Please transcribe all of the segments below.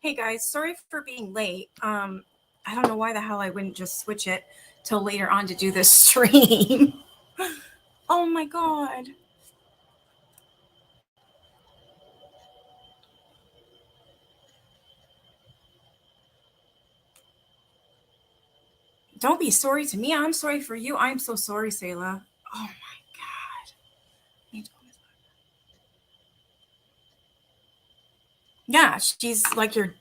Hey guys, sorry for being late. I don't know why the hell I wouldn't just switch it till later on to do this stream. Oh my god. Don't be sorry to me. I'm sorry for you. I'm so sorry, Sayla. Oh my god. Yeah, she's like your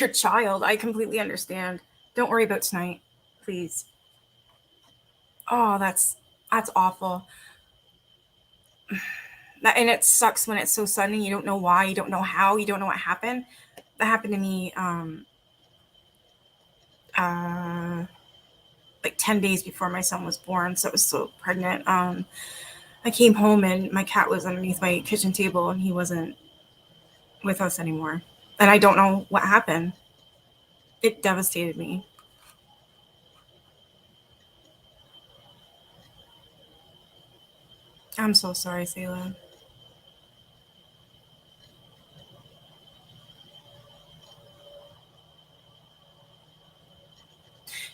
child. I completely understand. Don't worry about tonight, please. Oh, that's awful. And it sucks when it's so sudden. You don't know why. You don't know how. You don't know what happened. That happened to me. Uh, like 10 days before my son was born, so I was so pregnant. I came home and my cat was underneath my kitchen table and he wasn't with us anymore. And I don't know what happened. It devastated me. I'm so sorry, Sayla.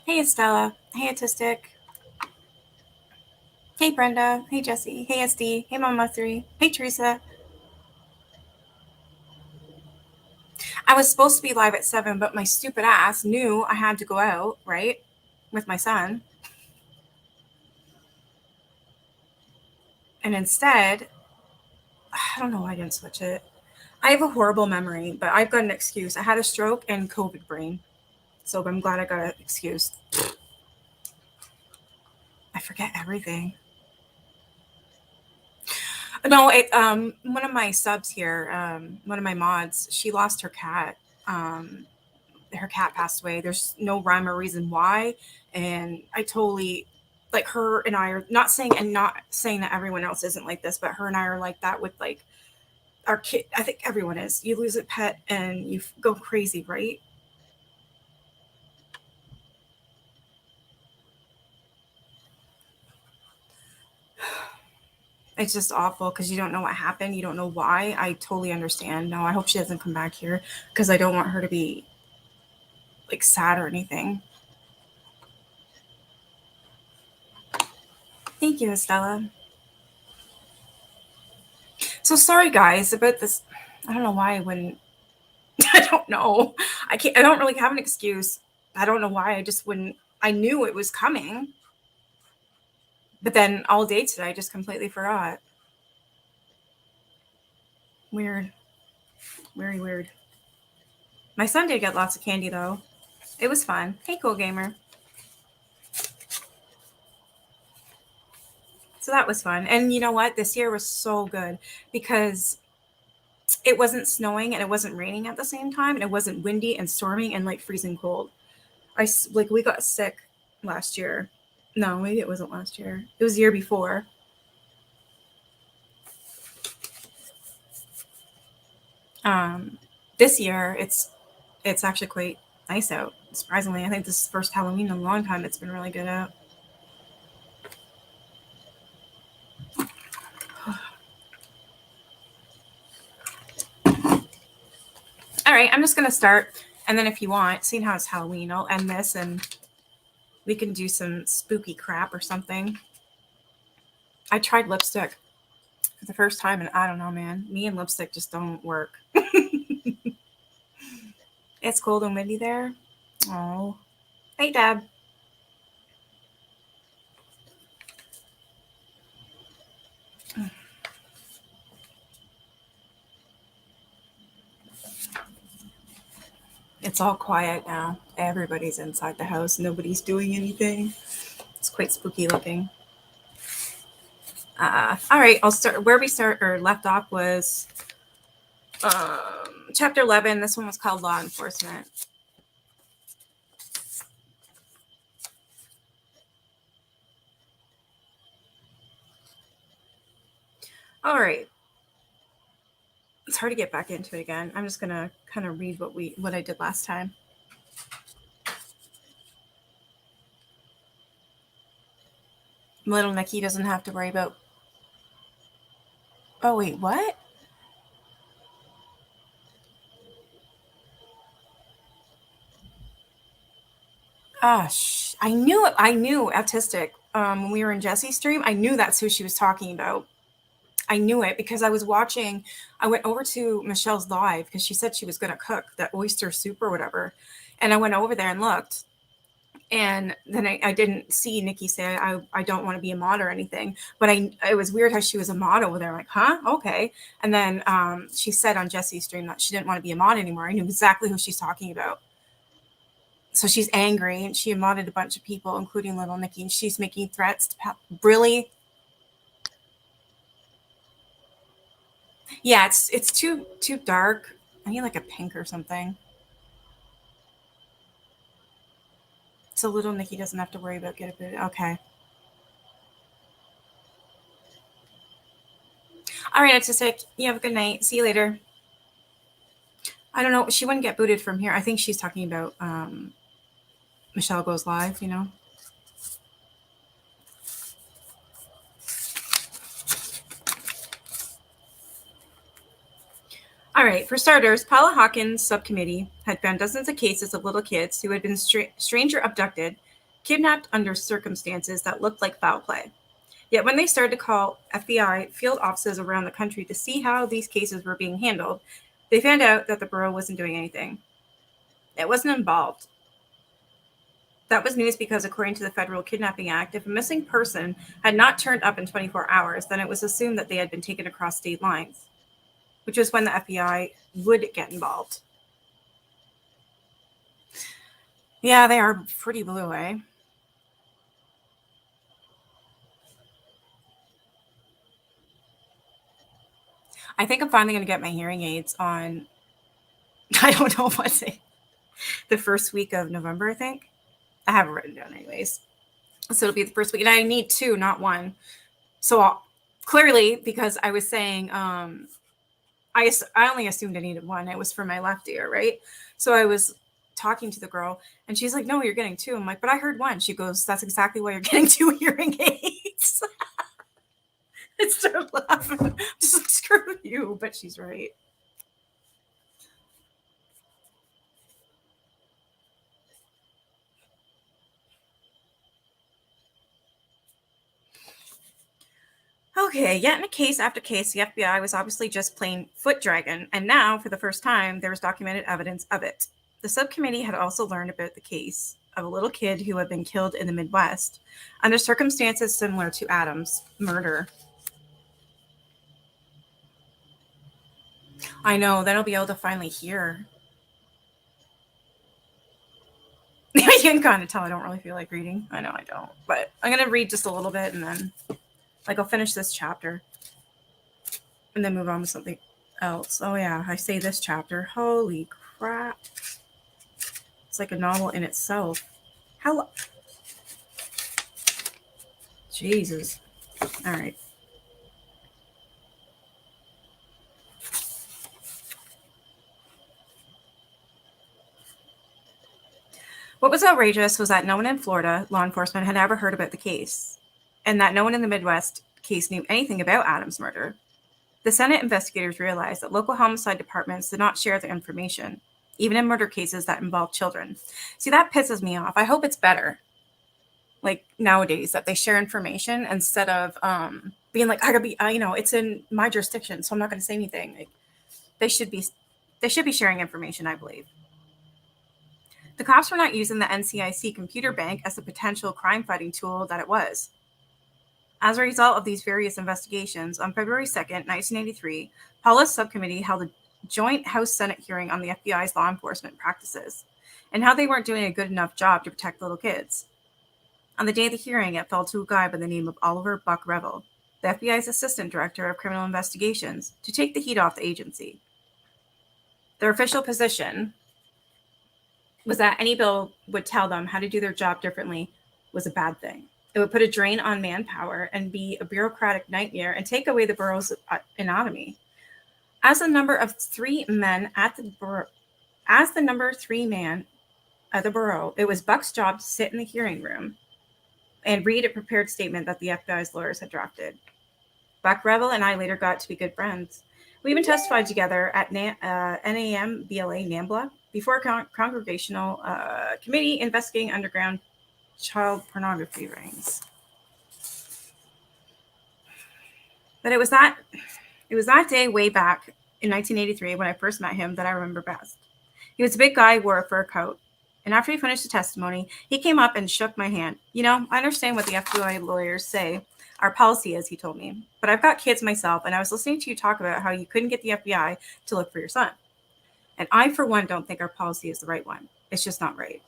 Hey, Estella. Hey, Autistic. Hey, Brenda. Hey, Jesse. Hey, SD. Hey, Mama 3. Hey, Teresa. I was supposed to be live at 7, but my stupid ass knew I had to go out, right? With my son. And instead, I don't know why I didn't switch it. I have a horrible memory, but I've got an excuse. I had a stroke and COVID brain. So I'm glad I got an excuse. I forget everything. No, one of my subs here, one of my mods, she lost her cat. Her cat passed away. There's no rhyme or reason why. And I totally like her and I are not saying that everyone else isn't like this, but her and I are like that with like our kid. I think everyone is. You lose a pet and you go crazy, right? It's just awful because you don't know what happened. You don't know why. I totally understand. No, I hope she doesn't come back here because I don't want her to be like sad or anything. Thank you, Estella. So sorry, guys, about this. I don't know why I wouldn't. I don't know. I can't. I don't really have an excuse. I don't know why. I just wouldn't. I knew it was coming, but then all day today, I just completely forgot. Weird. Very weird. My son did get lots of candy though. It was fun. Hey, cool gamer. So that was fun. And you know what? This year was so good because it wasn't snowing and it wasn't raining at the same time, and it wasn't windy and storming and like freezing cold. We got sick last year. No, maybe it wasn't last year. It was the year before. Um, this year it's actually quite nice out. Surprisingly, I think this is the first Halloween in a long time it's been really good out. All right, I'm just gonna start, and then if you want, seeing how it's Halloween, I'll end this and we can do some spooky crap or something. I tried lipstick for the first time, and I don't know, man. Me and lipstick just don't work. It's cold and windy there. Oh, hey, Deb. It's all quiet now. Everybody's inside the house. Nobody's doing anything. It's quite spooky looking. All right, I'll start where we start or left off was chapter 11. This one was called Law Enforcement. All right. It's hard to get back into it again. I'm just gonna kind of read what I did last time. Little Nikki doesn't have to worry about. Oh wait, what? I knew it. I knew autistic. When we were in Jesse's stream, I knew that's who she was talking about. I knew it because I was watching. I went over to Michelle's live because she said she was going to cook that oyster soup or whatever. And I went over there and looked. And then I didn't see Nikki say, I don't want to be a mod or anything. But it was weird how she was a mod over there. I'm like, huh? Okay. And then she said on Jesse's stream that she didn't want to be a mod anymore. I knew exactly who she's talking about. So she's angry and she modded a bunch of people, including little Nikki, and she's making threats to really. Yeah, it's too dark. I need like a pink or something. So little Nikki doesn't have to worry about getting booted. Okay. All right, Autistic. You have a good night. See you later. I don't know. She wouldn't get booted from here. I think she's talking about Michelle Goes Live, you know? All right, for starters, Paula Hawkins' subcommittee had found dozens of cases of little kids who had been stranger abducted, kidnapped under circumstances that looked like foul play. Yet when they started to call FBI field offices around the country to see how these cases were being handled, they found out that the Bureau wasn't doing anything. It wasn't involved. That was news because, according to the Federal Kidnapping Act, if a missing person had not turned up in 24 hours, then it was assumed that they had been taken across state lines, which was when the FBI would get involved. Yeah, they are pretty blue, eh? I think I'm finally going to get my hearing aids on, I don't know what's it, the first week of November, I think. I have it written down anyways. So it'll be the first week. And I need two, not one. So clearly, because I was saying, I only assumed I needed one. It was for my left ear, right? So I was talking to the girl and she's like, no, you're getting two. I'm like, but I heard one. She goes, that's exactly why you're getting two hearing aids. I started laughing. Just like, screw you. But she's right. Okay, yet in a case after case, the FBI was obviously just plain foot dragging, and now, for the first time, there was documented evidence of it. The subcommittee had also learned about the case of a little kid who had been killed in the Midwest under circumstances similar to Adam's murder. I know, then I'll be able to finally hear. You can kind of tell I don't really feel like reading. I know I don't, but I'm going to read just a little bit and then, I'll finish this chapter and then move on to something else. Oh, yeah, I say this chapter. Holy crap. It's like a novel in itself. How? Jesus. All right. What was outrageous was that no one in Florida, law enforcement, had ever heard about the case, and that no one in the Midwest case knew anything about Adam's murder. The Senate investigators realized that local homicide departments did not share the information, even in murder cases that involve children. See, that pisses me off. I hope it's better, like nowadays, that they share information instead of being like, I gotta be, it's in my jurisdiction, so I'm not going to say anything. Like, they should be sharing information, I believe. The cops were not using the NCIC computer bank as the potential crime-fighting tool that it was. As a result of these various investigations, on February 2nd, 1983, Paula's subcommittee held a joint House-Senate hearing on the FBI's law enforcement practices and how they weren't doing a good enough job to protect little kids. On the day of the hearing, it fell to a guy by the name of Oliver Buck Revel, the FBI's Assistant Director of Criminal Investigations, to take the heat off the agency. Their official position was that any bill would tell them how to do their job differently was a bad thing. It would put a drain on manpower and be a bureaucratic nightmare and take away the borough's autonomy. As the number three man at the borough, it was Buck's job to sit in the hearing room and read a prepared statement that the FBI's lawyers had drafted. Buck Revel and I later got to be good friends. We even testified together at NAM BLA NAMBLA before congregational committee investigating underground child pornography rings. But it was that day way back in 1983 when I first met him that I remember best. He was a big guy, wore a fur coat. And after he finished the testimony, he came up and shook my hand. You know, I understand what the FBI lawyers say our policy is, he told me. But I've got kids myself, and I was listening to you talk about how you couldn't get the FBI to look for your son. And I, for one, don't think our policy is the right one. It's just not right.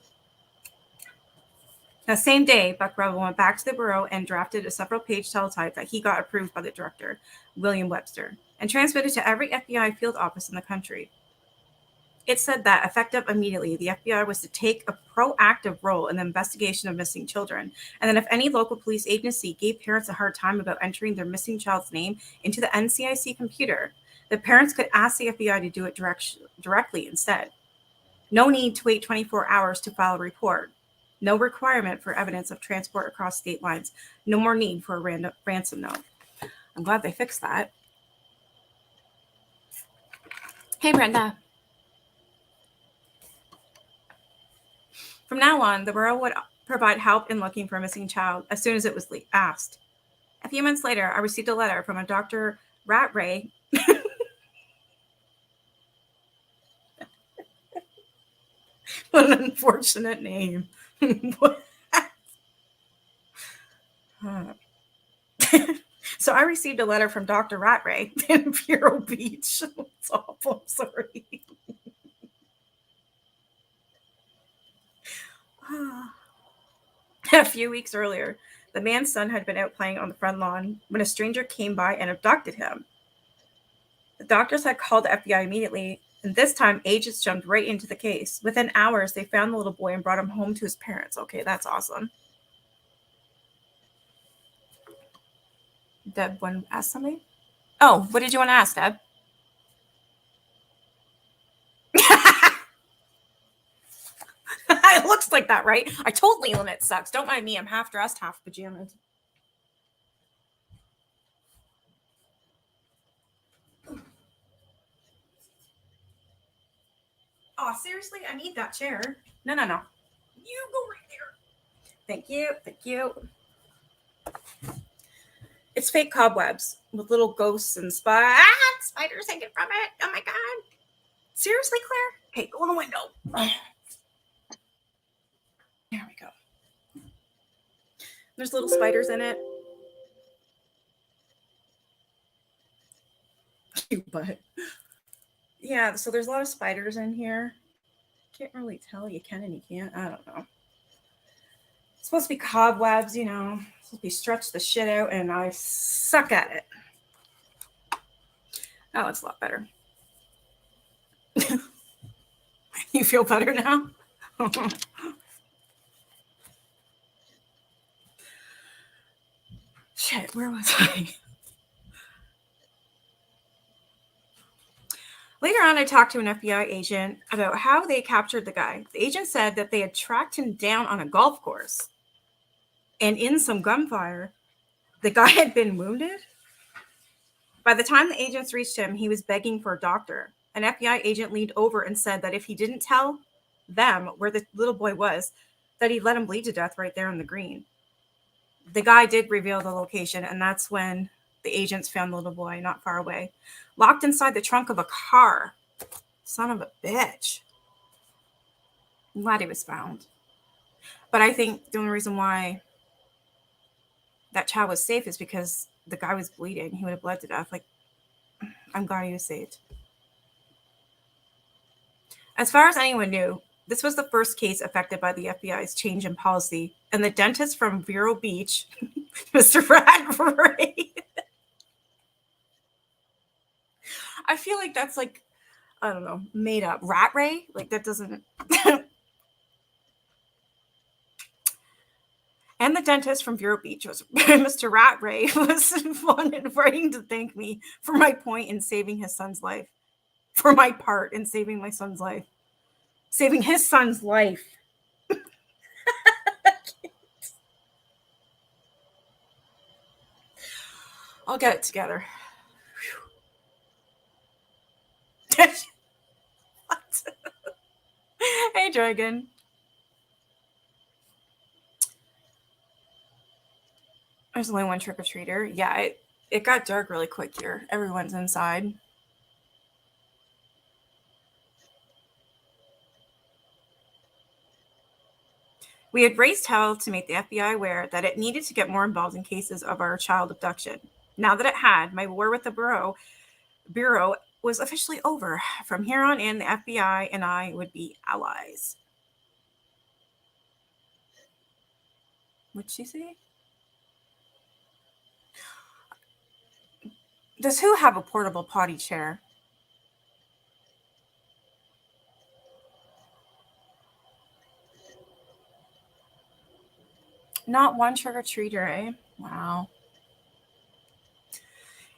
That same day, Buck Rebel went back to the bureau and drafted a several-page teletype that he got approved by the director, William Webster, and transmitted to every FBI field office in the country. It said that, effective immediately, the FBI was to take a proactive role in the investigation of missing children, and that if any local police agency gave parents a hard time about entering their missing child's name into the NCIC computer, the parents could ask the FBI to do it directly instead. No need to wait 24 hours to file a report. No requirement for evidence of transport across state lines. No more need for a ransom note. I'm glad they fixed that. Hey, Brenda. From now on, the Bureau would provide help in looking for a missing child as soon as it was asked. A few months later, I received a letter from a Dr. Rattray. What an unfortunate name. So I received a letter from Dr. Rattray in Vero Beach. It's awful. I'm sorry. A few weeks earlier, the man's son had been out playing on the front lawn when a stranger came by and abducted him. The doctors had called the FBI immediately, and this time agents jumped right into the case. Within hours, they found the little boy and brought him home to his parents. Okay, that's awesome. Deb, want to ask something? Oh, what did you want to ask, Deb? It looks like that, right? I told Leland it sucks. Don't mind me. I'm half dressed, half pajamas. Oh, seriously? I need that chair. No. You go right there. Thank you. It's fake cobwebs with little ghosts and spiders hanging from it. Oh my God. Seriously, Claire? Okay, go in the window. There we go. There's little spiders in it. Cute butt. Yeah, so there's a lot of spiders in here. Can't really tell. You can and you can't. I don't know. It's supposed to be cobwebs, you know. It's supposed to be stretch the shit out, and I suck at it. That looks a lot better. You feel better now? Shit, where was I? Later on, I talked to an FBI agent about how they captured the guy. The agent said that they had tracked him down on a golf course. And in some gunfire, the guy had been wounded. By the time the agents reached him, he was begging for a doctor. An FBI agent leaned over and said that if he didn't tell them where the little boy was, that he'd let him bleed to death right there on the green. The guy did reveal the location, and that's when the agents found the little boy not far away, locked inside the trunk of a car. Son of a bitch. I'm glad he was found. But I think the only reason why that child was safe is because the guy was bleeding. He would have bled to death. Like, I'm glad he was saved. As far as anyone knew, this was the first case affected by the FBI's change in policy, and the dentist from Vero Beach, Mr. Rattray. I feel like that's like, I don't know, made up. Rattray? Like, that doesn't... And the dentist from Vero Beach, was Mr. Rattray, was writing to thank me for my point in saving his son's life. For my part in saving my son's life. Saving his son's life. I'll get it together. What? dragon. There's only one trick-or-treater. Yeah, it got dark really quick here. Everyone's inside. We had raised hell to make the FBI aware that it needed to get more involved in cases of our child abduction. Now that it had, my war with the Bureau was officially over. From here on in, the FBI and I would be allies. What'd she say? Does who have a portable potty chair? Not one trick-or-treater, eh? Wow.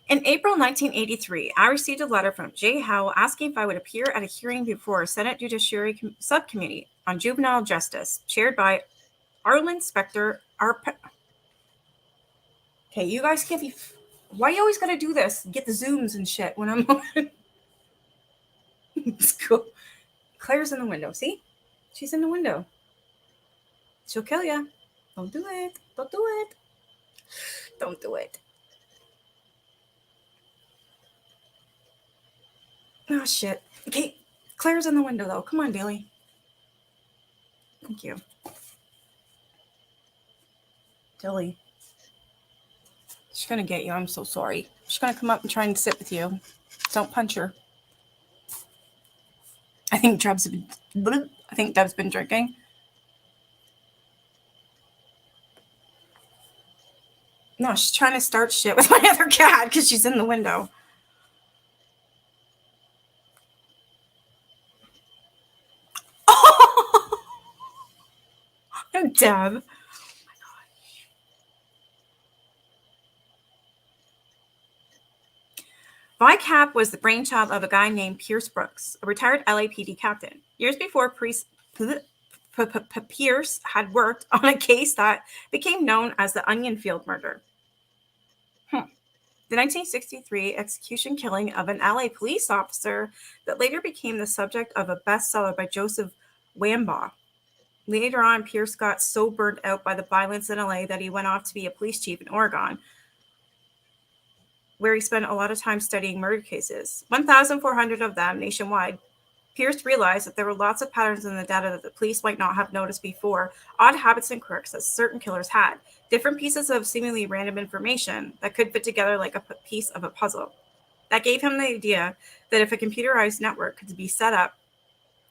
In April 1983, I received a letter from Jay Howell asking if I would appear at a hearing before a Senate Judiciary Subcommittee on Juvenile Justice, chaired by Arlen Specter. Okay, you guys can't be. Why you always gotta do this? Get the zooms and shit when I'm on. It's cool. Claire's in the window. See? She's in the window. She'll kill you. Don't do it. Don't do it. Don't do it. Oh, shit. Okay, Claire's in the window, though. Come on, Bailey. Thank you. Dilly. She's gonna get you. I'm so sorry. She's gonna come up and try and sit with you. Don't punch her. I think Deb's been drinking. No, she's trying to start shit with my other cat because she's in the window. Oh, Deb. VICAP was the brainchild of a guy named Pierce Brooks, a retired LAPD captain. Years before Pierce had worked on a case that became known as the Onion Field murder. The 1963 execution killing of an LA police officer that later became the subject of a bestseller by Joseph Wambaugh. Later on, Pierce got so burned out by the violence in LA that he went off to be a police chief in Oregon, where he spent a lot of time studying murder cases, 1,400 of them nationwide. Pierce realized that there were lots of patterns in the data that the police might not have noticed before, odd habits and quirks that certain killers had, different pieces of seemingly random information that could fit together like a piece of a puzzle. That gave him the idea that if a computerized network could be set up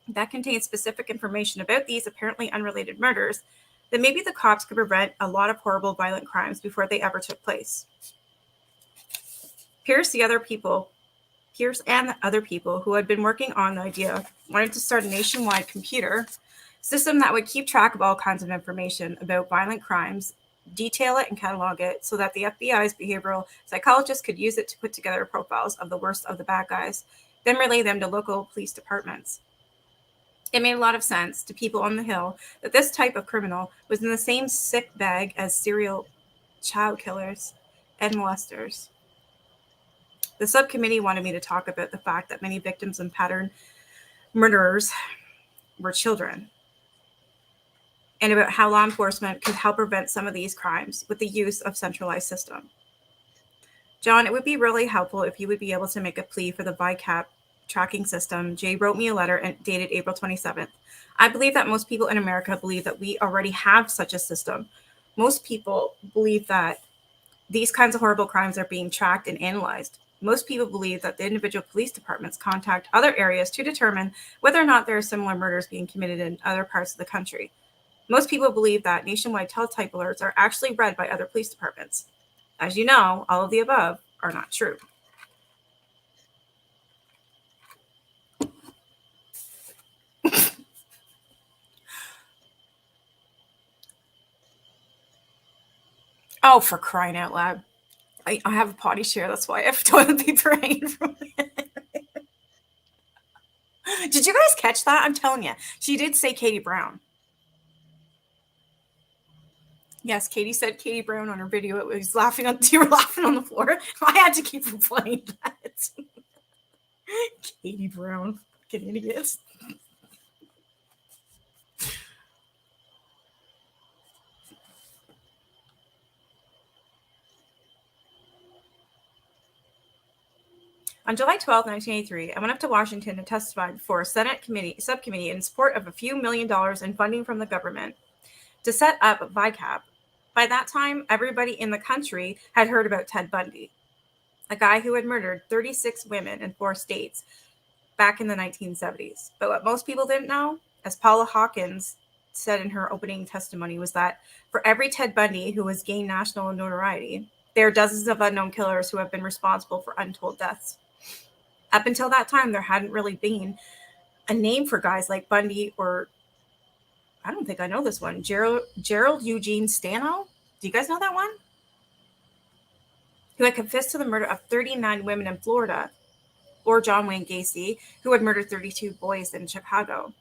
that contained specific information about these apparently unrelated murders, then maybe the cops could prevent a lot of horrible violent crimes before they ever took place. Pierce and the other people who had been working on the idea wanted to start a nationwide computer system that would keep track of all kinds of information about violent crimes, detail it and catalog it so that the FBI's behavioral psychologists could use it to put together profiles of the worst of the bad guys, then relay them to local police departments. It made a lot of sense to people on the Hill that this type of criminal was in the same sick bag as serial child killers and molesters. The subcommittee wanted me to talk about the fact that many victims and pattern murderers were children, and about how law enforcement could help prevent some of these crimes with the use of centralized system. John, it would be really helpful if you would be able to make a plea for the VICAP tracking system. Jay wrote me a letter and dated April 27th. I believe that most people in America believe that we already have such a system. Most people believe that these kinds of horrible crimes are being tracked and analyzed. Most people believe that the individual police departments contact other areas to determine whether or not there are similar murders being committed in other parts of the country. Most people believe that nationwide teletype alerts are actually read by other police departments. As you know, all of the above are not true. Oh, for crying out loud. I have a potty share, that's why I have toilet paper hanging from it. Did you guys catch that? I'm telling you. She did say Katie Brown. Yes, Katie said Katie Brown on her video. It was laughing on you were laughing on the floor. I had to keep replaying that. Katie Brown. Fucking idiots. On July 12, 1983, I went up to Washington and testified before a Senate subcommittee in support of a few $1 million in funding from the government to set up VICAP. By that time, everybody in the country had heard about Ted Bundy, a guy who had murdered 36 women in 4 states back in the 1970s. But what most people didn't know, as Paula Hawkins said in her opening testimony, was that for every Ted Bundy who has gained national notoriety, there are dozens of unknown killers who have been responsible for untold deaths. Up until that time, there hadn't really been a name for guys like Bundy, or I don't think I know this one, Gerald Eugene Stano. Do you guys know that one? Who had confessed to the murder of 39 women in Florida, or John Wayne Gacy, who had murdered 32 boys in Chicago.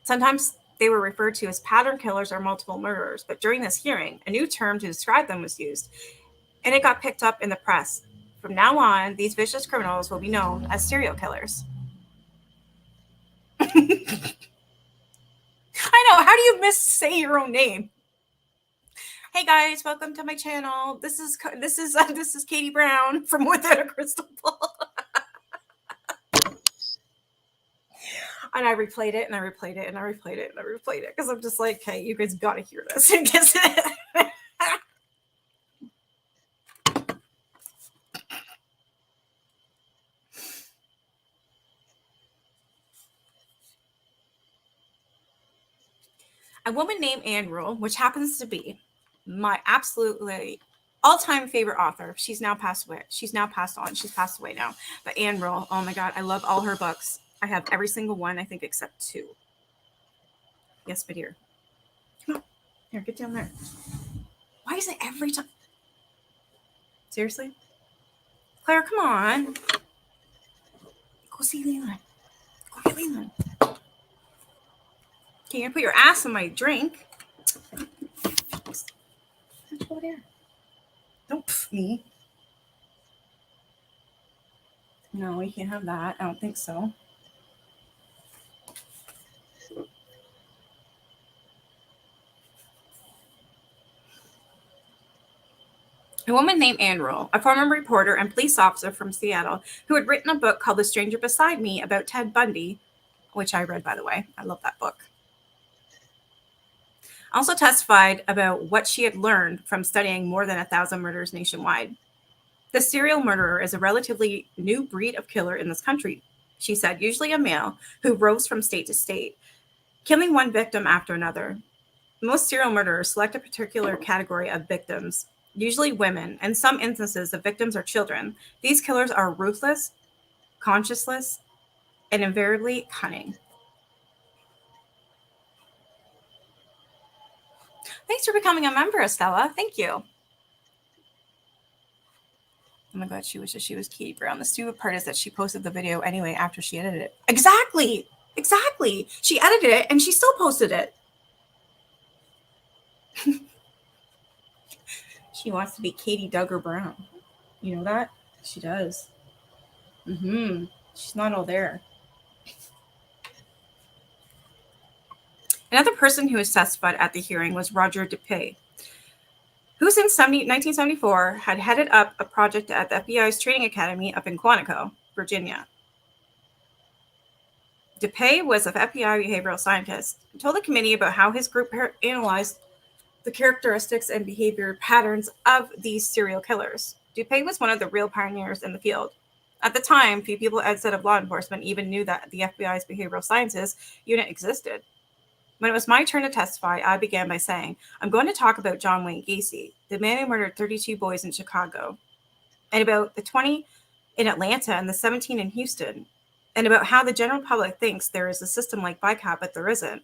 Sometimes they were referred to as pattern killers or multiple murderers, but during this hearing, a new term to describe them was used, and it got picked up in the press. From now on, these vicious criminals will be known as serial killers. I know, how do you missay your own name? Hey guys, welcome to my channel. This is Katie Brown from Without a Crystal Ball. And I replayed it and I replayed it and I replayed it and I replayed it because I'm just like, hey, you guys gotta hear this. A woman named Anne Rule, which happens to be my absolutely all-time favorite author. She's now passed away. She's now passed on. She's passed away now. But Anne Rule, oh my God, I love all her books. I have every single one, I think, except 2. Yes, but here. Come on. Here, get down there. Why is it every time? Seriously? Claire, come on. Go see Leland. Go get Leland. Okay, you put your ass in my drink. Go there. Don't pff me. No, you can't have that. I don't think so. A woman named Anne Rule, a former reporter and police officer from Seattle, who had written a book called The Stranger Beside Me about Ted Bundy, which I read, by the way. I love that book. Also testified about what she had learned from studying more than 1,000 murders nationwide. The serial murderer is a relatively new breed of killer in this country, she said, usually a male who roves from state to state, killing one victim after another. Most serial murderers select a particular category of victims, usually women. In some instances, the victims are children. These killers are ruthless, conscienceless, and invariably cunning. Thanks for becoming a member, Estella. Thank you. Oh my God, she wishes she was Katie Brown. The stupid part is that she posted the video anyway after she edited it. Exactly. She edited it and she still posted it. She wants to be Katie Duggar Brown. You know that? She does. She's not all there. Another person who was testified at the hearing was Roger DePay, who since 1974 had headed up a project at the FBI's training academy up in Quantico, Virginia. DePay was an FBI behavioral scientist and told the committee about how his group analyzed the characteristics and behavior patterns of these serial killers. DePay was one of the real pioneers in the field. At the time, few people outside of law enforcement even knew that the FBI's behavioral sciences unit existed. When it was my turn to testify, I began by saying, I'm going to talk about John Wayne Gacy, the man who murdered 32 boys in Chicago, and about the 20 in Atlanta and the 17 in Houston, and about how the general public thinks there is a system like VICAP, but there isn't.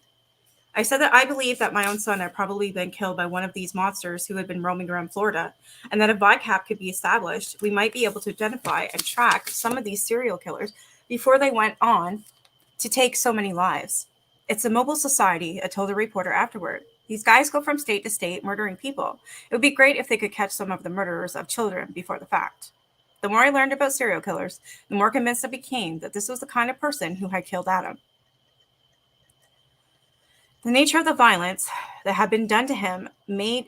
I said that I believe that my own son had probably been killed by one of these monsters who had been roaming around Florida, and that if VICAP could be established, we might be able to identify and track some of these serial killers before they went on to take so many lives. It's a mobile society, I told a reporter afterward. These guys go from state to state murdering people. It would be great if they could catch some of the murderers of children before the fact. The more I learned about serial killers, the more convinced I became that this was the kind of person who had killed Adam. The nature of the violence that had been done to him made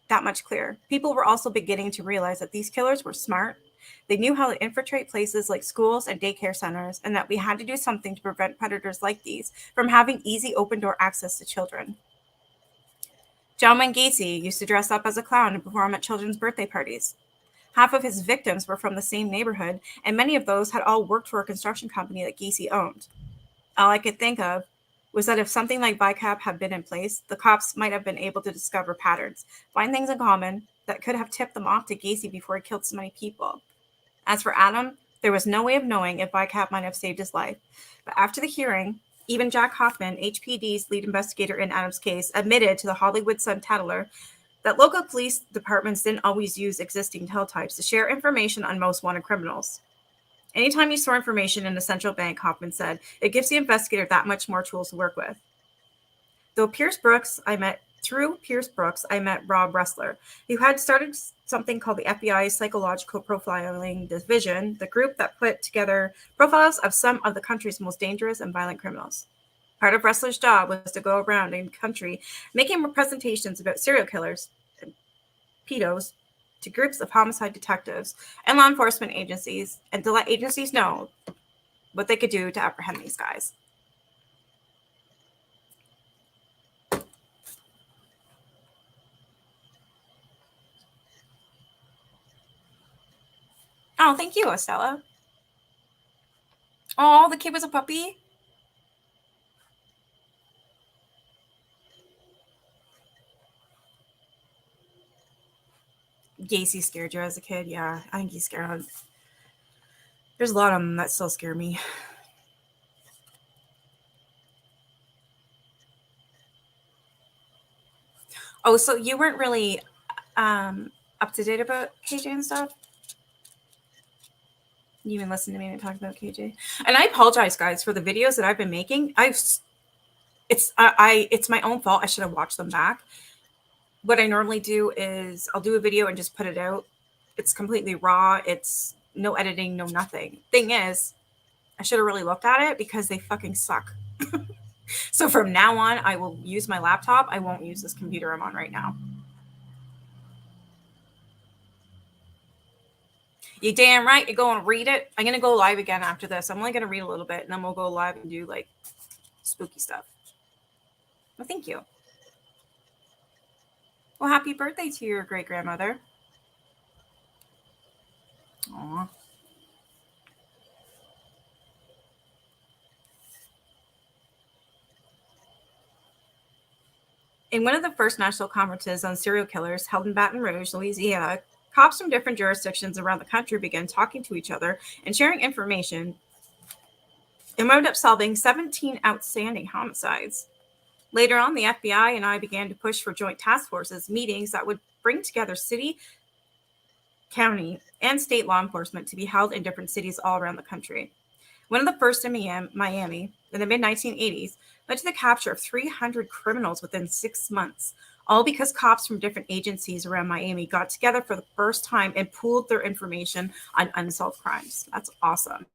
that much clear. People were also beginning to realize that these killers were smart They knew how to infiltrate places like schools and daycare centers, and that we had to do something to prevent predators like these from having easy open door access to children. Gentleman Gacy used to dress up as a clown and perform at children's birthday parties. Half of his victims were from the same neighborhood, and many of those had all worked for a construction company that Gacy owned. All I could think of was that if something like VICAP had been in place, the cops might have been able to discover patterns, find things in common that could have tipped them off to Gacy before he killed so many people. As for Adam, there was no way of knowing if VICAP might have saved his life. But after the hearing, even Jack Hoffman, HPD's lead investigator in Adam's case, admitted to the Hollywood Sun-Tattler that local police departments didn't always use existing teletypes to share information on most wanted criminals. Anytime you store information in a central bank, Hoffman said, it gives the investigator that much more tools to work with. Through Pierce Brooks, I met Rob Ressler, who had started something called the FBI's Psychological Profiling Division, the group that put together profiles of some of the country's most dangerous and violent criminals. Part of Ressler's job was to go around in the country making presentations about serial killers and pedos to groups of homicide detectives and law enforcement agencies, and to let agencies know what they could do to apprehend these guys. Oh, thank you, Estella. Oh, the kid was a puppy? Gacy scared you as a kid? Yeah, I think he's scared. There's a lot of them that still scare me. Oh, so you weren't really up to date about KJ and stuff? You even listened to me and talk about KJ. And I apologize, guys, for the videos that I've been making. It's my own fault. I should have watched them back. What I normally do is I'll do a video and just put it out. It's completely raw. It's no editing, no nothing. Thing is, I should have really looked at it because they fucking suck. So from now on, I will use my laptop. I won't use this computer I'm on right now. You damn right. You're going to read it. I'm going to go live again after this. I'm only going to read a little bit, and then we'll go live and do like spooky stuff. Well, thank you. Well, happy birthday to your great grandmother. Aw. In one of the first national conferences on serial killers held in Baton Rouge, Louisiana, cops from different jurisdictions around the country began talking to each other and sharing information and wound up solving 17 outstanding homicides. Later on, the FBI and I began to push for joint task forces, meetings that would bring together city, county, and state law enforcement to be held in different cities all around the country. One of the first in Miami in the mid-1980s led to the capture of 300 criminals within 6 months, all because cops from different agencies around Miami got together for the first time and pooled their information on unsolved crimes. That's awesome.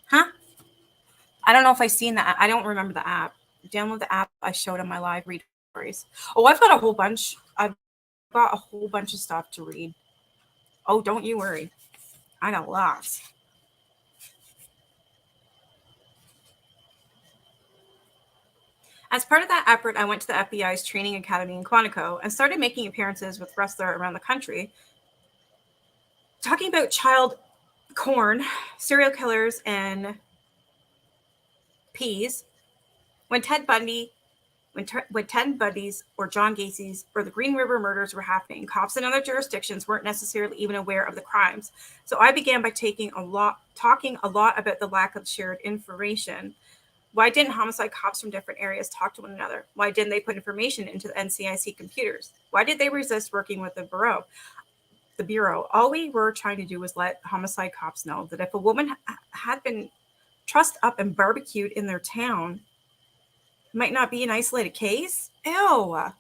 Huh? I don't know if I've seen that. I don't remember the app. Download the app I showed on my live read stories. Oh, I've got a whole bunch. I've got a whole bunch of stuff to read. Oh, don't you worry. I got lots. As part of that effort, I went to the FBI's training academy in Quantico and started making appearances with Ressler around the country, talking about child corn, serial killers, and peas. When Ted Bundy's or John Gacy's or the Green River murders were happening, cops in other jurisdictions weren't necessarily even aware of the crimes. So I began by talking a lot about the lack of shared information. Why didn't homicide cops from different areas talk to one another? Why didn't they put information into the NCIC computers? Why did they resist working with the Bureau? All we were trying to do was let homicide cops know that if a woman had been trussed up and barbecued in their town, it might not be an isolated case. Ew.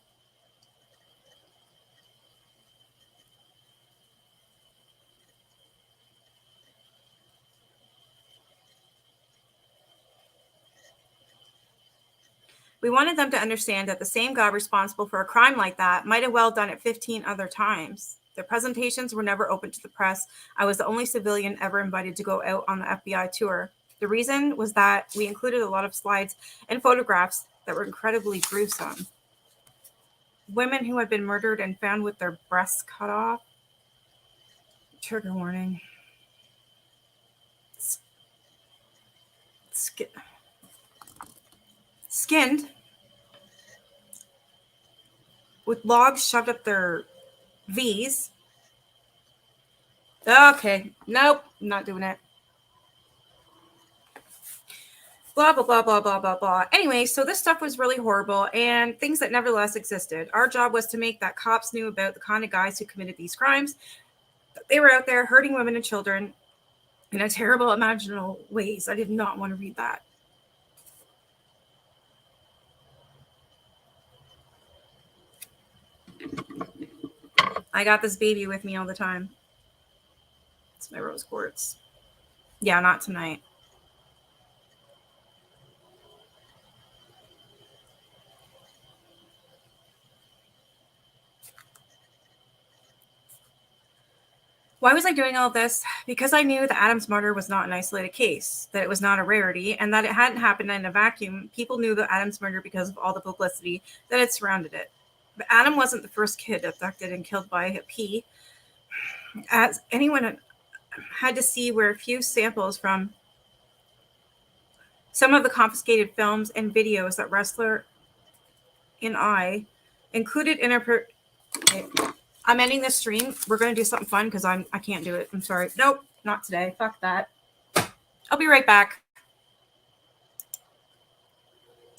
We wanted them to understand that the same God responsible for a crime like that might have well done it 15 other times. Their presentations were never open to the press. I was the only civilian ever invited to go out on the FBI tour. The reason was that we included a lot of slides and photographs that were incredibly gruesome. Women who had been murdered and found with their breasts cut off. Trigger warning. Skinned with logs shoved up their V's. Okay, nope, not doing it. Blah, blah, blah, blah, blah, blah, blah. Anyway, so this stuff was really horrible and things that nevertheless existed. Our job was to make that cops knew about the kind of guys who committed these crimes. They were out there hurting women and children in a terrible, imaginable ways. I did not want to read that. I got this baby with me all the time. It's my rose quartz. Yeah, not tonight. Why was I doing all of this? Because I knew that Adam's murder was not an isolated case, that it was not a rarity, and that it hadn't happened in a vacuum. People knew that Adam's murder because of all the publicity that had surrounded it. But Adam wasn't the first kid abducted and killed by a P. As anyone had to see were a few samples from some of the confiscated films and videos that Wrestler and I included in our... I'm ending this stream. We're going to do something fun because I can't do it. I'm sorry. Nope, not today. Fuck that. I'll be right back.